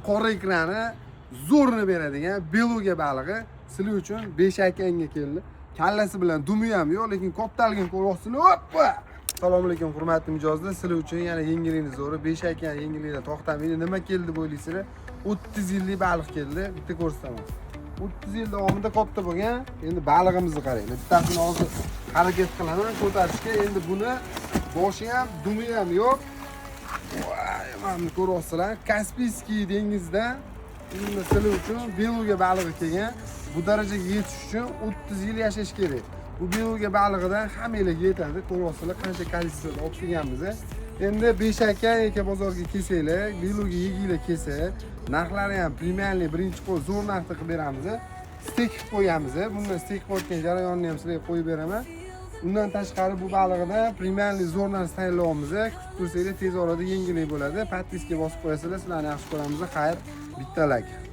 qora ekrani zo'rni beradigan beluga balig'i sizlar uchun Beshakanga keldi. Kallasi bilan dumi ham yo'q, lekin koptalgan ko'ryapsizlar. Hoppa! Assalomu alaykum hurmatli mijozlar. Sizlar uchun yana yengilini zo'ri Beshakang yengilida to'xtamaydi. Nima keldi bo'ylaysizlar? 30 yillik baliq keldi. Bitta ko'rsataman. 30 yil davomida katta bo'lgan. Endi balig'imizni qaranglar. Bittasini hozir harakat qilaman ko'tarishga. Endi buni boshi ham, dumi ham yo'q. Voy, mana ko'ryapsizlar. Kaspiyskiy dengizda endi sizlar uchun beluga balig'i kelgan. Bu darajaga yetish uchun 30 yil yashash kerak. Bu beluga balig'idan hammalarga yetadi. Ko'ryapsizlar qancha kolичествоda olib kelganmiz. Endi Beshakang aka bozorga kelsanglar, beluga yeginglar kelsa, narxlari ham premiumli birinchi qo'y zo'r narxda qilib beramiz. Stek qilib qo'yamiz. Bundan stek qilayotgan jarayonni ham sizlarga qo'yib beraman. Undan tashqari bu balig'ida premiumli zo'r narx tayyorlayapmiz. Kutib tursanglar tez orada yengillik bo'ladi. Podpiska bosib qo'yasizlar, sizlarni yaxshi ko'ramiz. Xayr, bitta like.